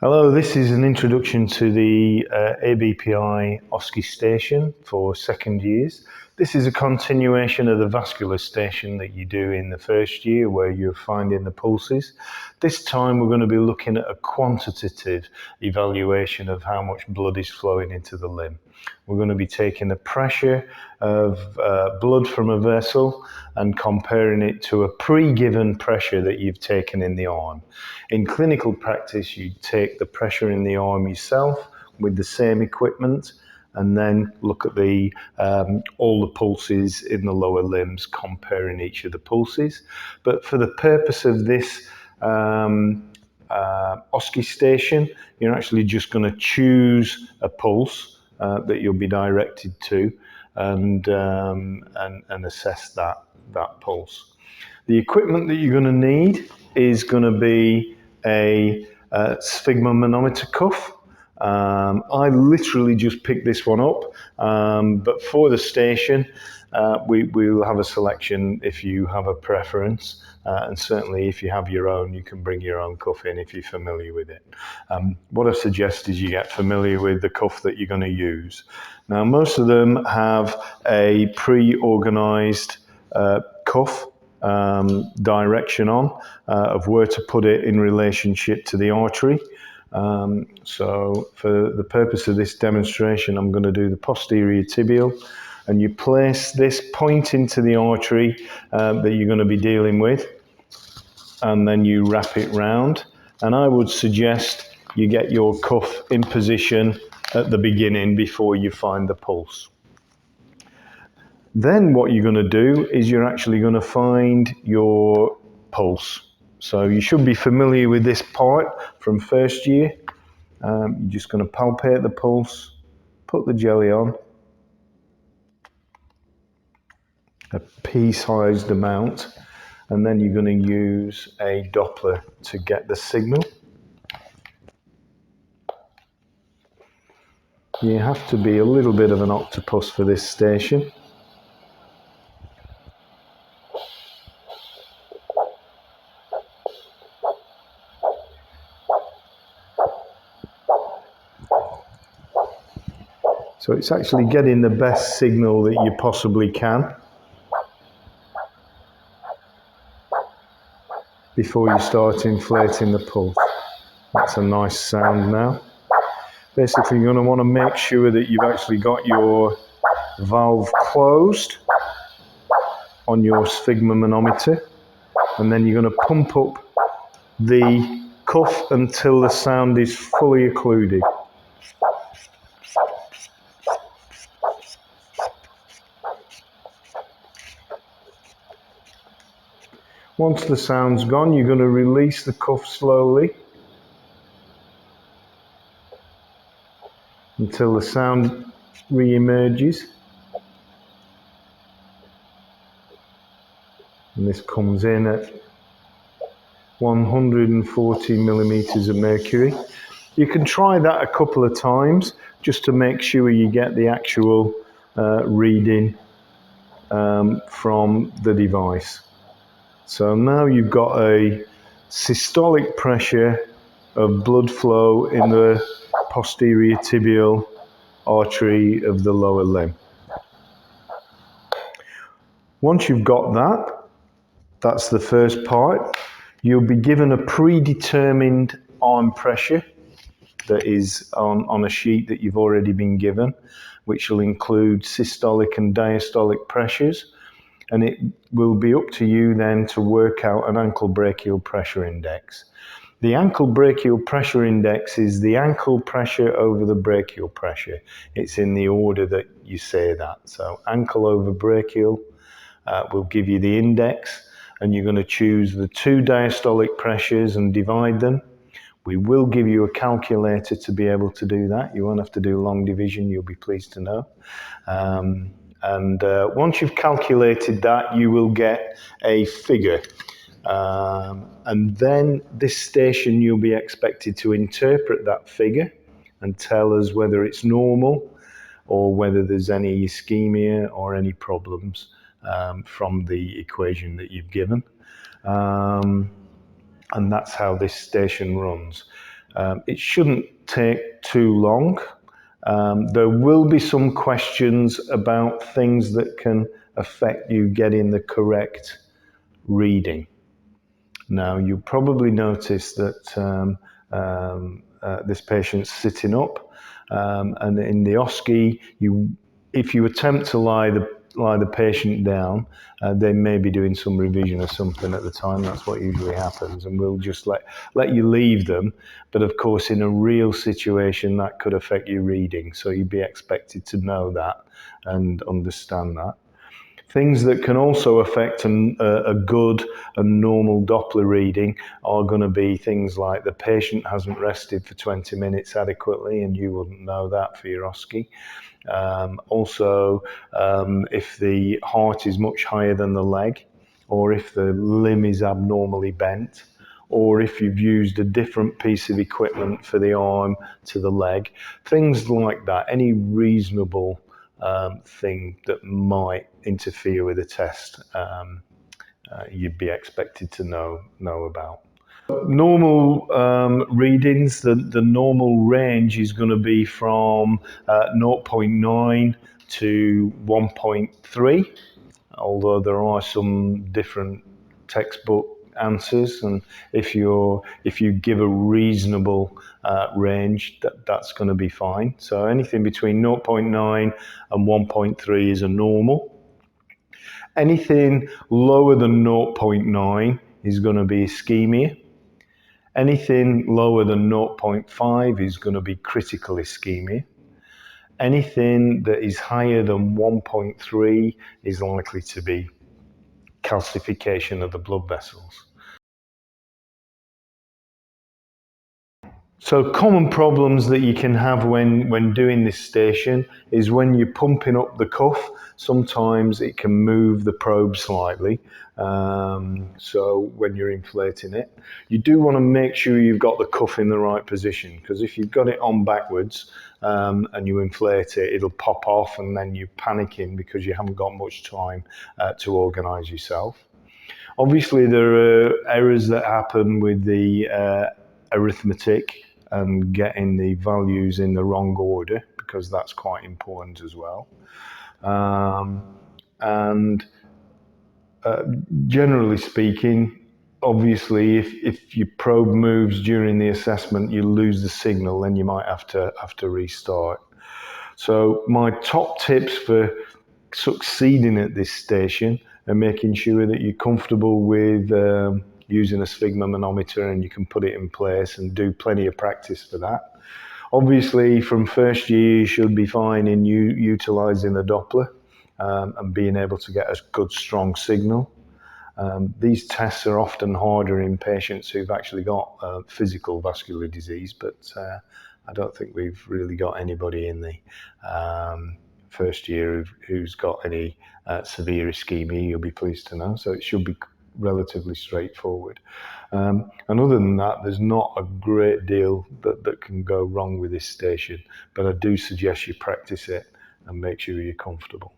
Hello, this is an introduction to the ABPI OSCE station for second years. This is a continuation of the vascular station that you do in the first year where you're finding the pulses. This time we're going to be looking at a quantitative evaluation of how much blood is flowing into the limb. We're going to be taking the pressure of blood from a vessel and comparing it to a pre-given pressure that you've taken in the arm. In clinical practice, you take the pressure in the arm yourself with the same equipment and then look at all the pulses in the lower limbs, comparing each of the pulses. But for the purpose of this OSCE station, you're actually just going to choose a pulse that you'll be directed to and assess that pulse. The equipment that you're going to need is going to be a sphygmomanometer cuff. I literally just picked this one up, but for the station, we'll have a selection if you have a preference, and certainly if you have your own, you can bring your own cuff in if you're familiar with it. What I suggest is you get familiar with the cuff that you're going to use. Now, most of them have a pre-organized cuff direction on of where to put it in relationship to the artery. So for the purpose of this demonstration, I'm going to do the posterior tibial, and you place this point into the artery that you're going to be dealing with, and then you wrap it round. And I would suggest you get your cuff in position at the beginning before you find the pulse. Then what you're going to do is you're actually going to find your pulse. So you should be familiar with this part from first year. You're just going to palpate the pulse, put the jelly on, a pea-sized amount, and then you're going to use a Doppler to get the signal. You have to be a little bit of an octopus for this station. So it's actually getting the best signal that you possibly can before you start inflating the pulse. That's a nice sound now. Basically, you're going to want to make sure that you've actually got your valve closed on your sphygmomanometer, and then you're going to pump up the cuff until the sound is fully occluded. Once the sound's gone, you're going to release the cuff slowly until the sound re-emerges. And this comes in at 140 millimeters of mercury. You can try that a couple of times just to make sure you get the actual reading from the device. So now you've got a systolic pressure of blood flow in the posterior tibial artery of the lower limb. Once you've got that, that's the first part. You'll be given a predetermined arm pressure that is on a sheet that you've already been given, which will include systolic and diastolic pressures. And it will be up to you then to work out an ankle brachial pressure index. The ankle brachial pressure index is the ankle pressure over the brachial pressure. It's in the order that you say that. So ankle over brachial will give you the index, and you're going to choose the two diastolic pressures and divide them. We will give you a calculator to be able to do that. You won't have to do long division, you'll be pleased to know. And once you've calculated that, you will get a figure. And then this station, you'll be expected to interpret that figure and tell us whether it's normal or whether there's any ischemia or any problems from the equation that you've given. And that's how this station runs. It shouldn't take too long. There will be some questions about things that can affect you getting the correct reading. Now, you probably notice that this patient's sitting up, and in the OSCE, if you attempt to lie the patient down, they may be doing some revision or something at the time. That's what usually happens, and we'll just let you leave them. But of course, in a real situation, that could affect your reading, so you'd be expected to know that and understand that. Things that can also affect a good and normal Doppler reading are going to be things like the patient hasn't rested for 20 minutes adequately, and you wouldn't know that for your OSCE. If the heart is much higher than the leg, or if the limb is abnormally bent, or if you've used a different piece of equipment for the arm to the leg, things like that, any reasonable thing that might interfere with the test, you'd be expected to know about. Normal readings, the normal range is going to be from 0.9 to 1.3, although there are some different textbook answers, and if you give a reasonable range, that's going to be fine. So anything between 0.9 and 1.3 is a normal. Anything lower than 0.9 is going to be ischemia. Anything lower than 0.5 is going to be critical ischemia. Anything that is higher than 1.3 is likely to be calcification of the blood vessels. So common problems that you can have when doing this station is when you're pumping up the cuff, sometimes it can move the probe slightly. So when you're inflating it, you do want to make sure you've got the cuff in the right position, because if you've got it on backwards and you inflate it, it'll pop off and then you're panicking because you haven't got much time to organise yourself. Obviously, there are errors that happen with the arithmetic and getting the values in the wrong order, because that's quite important as well. Generally speaking, obviously, if your probe moves during the assessment, you lose the signal, then you might have to restart. So my top tips for succeeding at this station are making sure that you're comfortable with using a sphygmomanometer and you can put it in place, and do plenty of practice for that. Obviously, from first year, you should be fine in utilising the Doppler and being able to get a good, strong signal. These tests are often harder in patients who've actually got physical vascular disease, but I don't think we've really got anybody in the first year who's got any severe ischemia, you'll be pleased to know. So it should be relatively straightforward. And other than that, there's not a great deal that can go wrong with this station, but I do suggest you practice it and make sure you're comfortable.